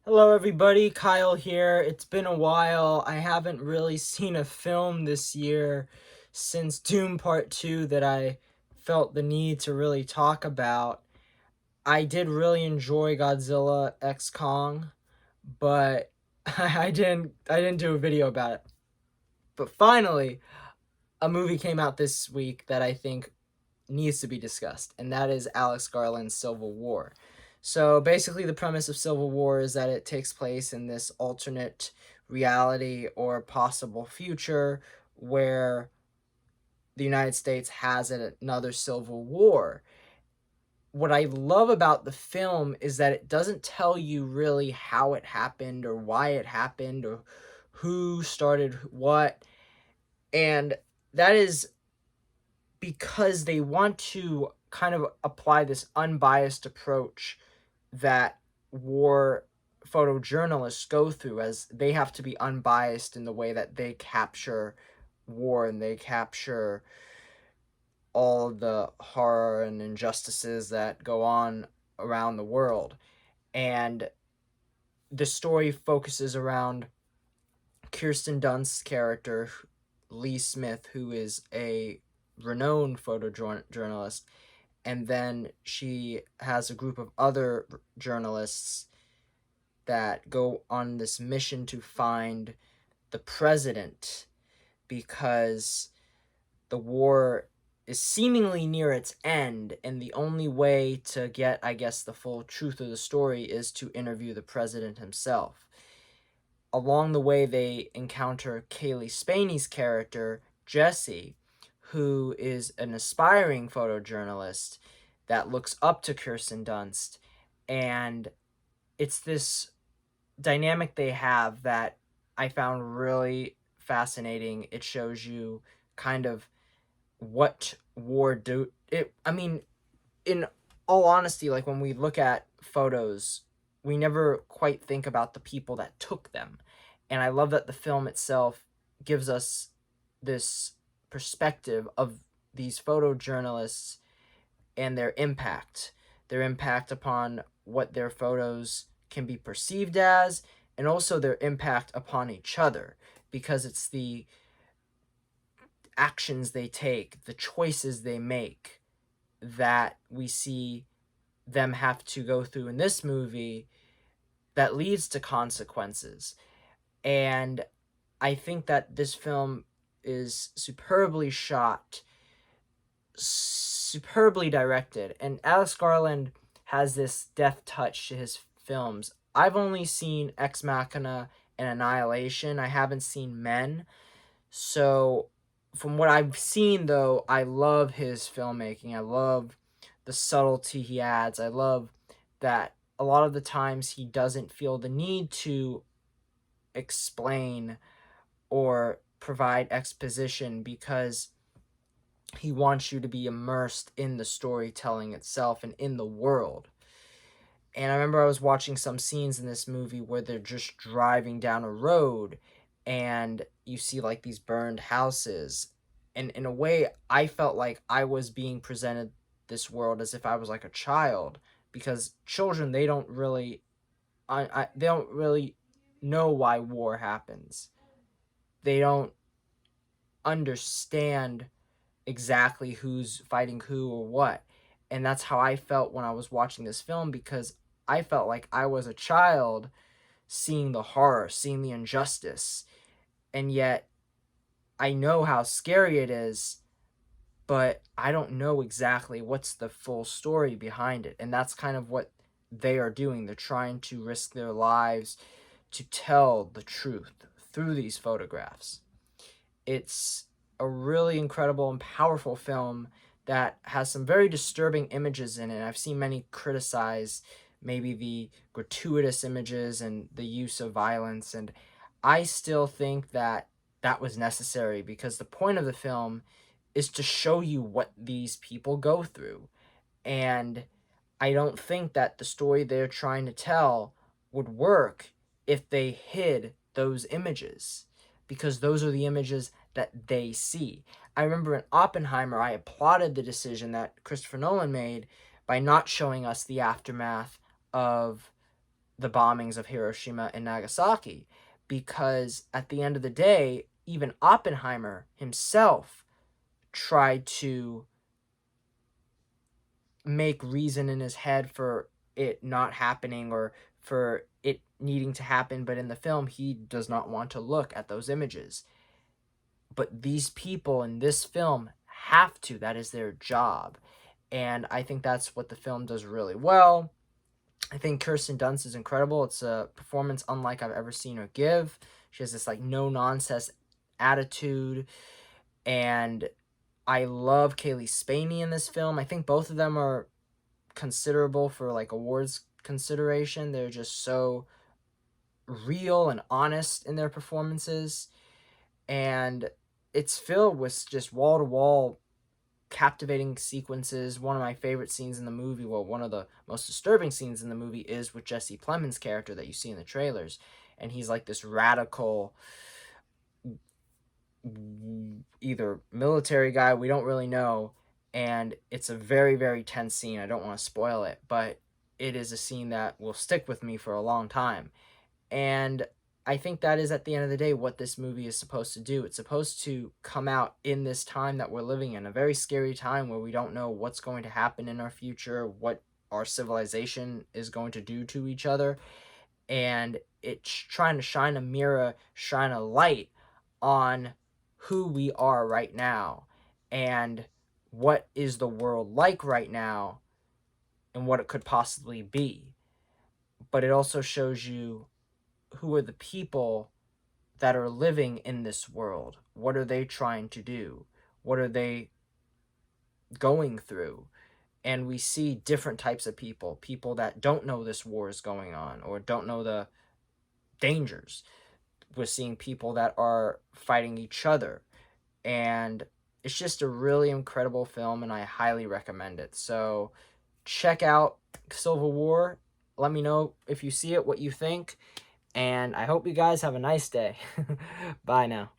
Hello, everybody. Kyle here. It's been a while. I haven't really seen a film this year since Doom Part 2 that I felt the need to really talk about. I did really enjoy Godzilla X Kong, but I didn't do a video about it. But finally, a movie came out this week that I think needs to be discussed, and that is Alex Garland's Civil War. So basically, the premise of Civil War is that it takes place in this alternate reality or possible future where the United States has another civil war. What I love about the film is that it doesn't tell you really how it happened or why it happened or who started what. And that is because they want to kind of apply this unbiased approach that war photojournalists go through, as they have to be unbiased in the way that they capture war and they capture all of the horror and injustices that go on around the world. And the story focuses around Kirsten Dunst's character, Lee Smith, who is a renowned photojournalist, and then she has a group of other journalists that go on this mission to find the president, because the war is seemingly near its end, and the only way to get, I guess, the full truth of the story is to interview the president himself. Along the way, they encounter Kaylee Spaney's character, Jesse, who is an aspiring photojournalist that looks up to Kirsten Dunst. And it's this dynamic they have that I found really fascinating. It shows you kind of what war do it. I mean, in all honesty, like when we look at photos, we never quite think about the people that took them. And I love that the film itself gives us this perspective of these photojournalists and their impact upon what their photos can be perceived as, and also their impact upon each other, because it's the actions they take, the choices they make, that we see them have to go through in this movie that leads to consequences. And I think that this film is superbly shot, superbly directed, and Alex Garland has this deft touch to his films. I've only seen Ex Machina and Annihilation. I haven't seen Men. So, from what I've seen, though, I love his filmmaking. I love the subtlety he adds. I love that a lot of the times he doesn't feel the need to explain or provide exposition, because he wants you to be immersed in the storytelling itself and in the world. And I remember I was watching some scenes in this movie where they're just driving down a road and you see like these burned houses. And in a way, I felt like I was being presented this world as if I was like a child, because children, they don't really they don't really know why war happens. They don't understand exactly who's fighting who or what. And that's how I felt when I was watching this film, because I felt like I was a child seeing the horror, seeing the injustice. And yet I know how scary it is, but I don't know exactly what's the full story behind it. And that's kind of what they are doing. They're trying to risk their lives to tell the truth through these photographs. It's a really incredible and powerful film that has some very disturbing images in it. I've seen many criticize maybe the gratuitous images and the use of violence, and I still think that that was necessary, because the point of the film is to show you what these people go through. And I don't think that the story they're trying to tell would work if they hid those images, because those are the images that they see. I remember in Oppenheimer, I applauded the decision that Christopher Nolan made by not showing us the aftermath of the bombings of Hiroshima and Nagasaki, because at the end of the day, even Oppenheimer himself tried to make reason in his head for it not happening or for it needing to happen, but in the film he does not want to look at those images. But these people in this film have to. That is their job. And I think that's what the film does really well. I think Kirsten Dunst is incredible. It's a performance unlike I've ever seen her give. She has this like no nonsense attitude, and I love Kaylee Spaney in this film. I think both of them are considerable for like awards consideration. They're just so real and honest in their performances, and it's filled with just wall to wall captivating sequences. One of my favorite scenes in the movie, well, one of the most disturbing scenes in the movie, is with Jesse Plemons' character that you see in the trailers, and he's like this radical either military guy, we don't really know, and it's a very, very tense scene. I don't want to spoil it, but it is a scene that will stick with me for a long time. And I think that is, at the end of the day, what this movie is supposed to do. It's supposed to come out in this time that we're living in, a very scary time where we don't know what's going to happen in our future, what our civilization is going to do to each other. And it's trying to shine a mirror, shine a light on who we are right now and what is the world like right now and what it could possibly be. But it also shows you who are the people that are living in this world. What are they trying to do? What are they going through? And we see different types of people, people that don't know this war is going on or don't know the dangers. We're seeing people that are fighting each other. And it's just a really incredible film, and I highly recommend it. So check out Civil War. Let me know if you see it, what you think. And I hope you guys have a nice day. Bye now.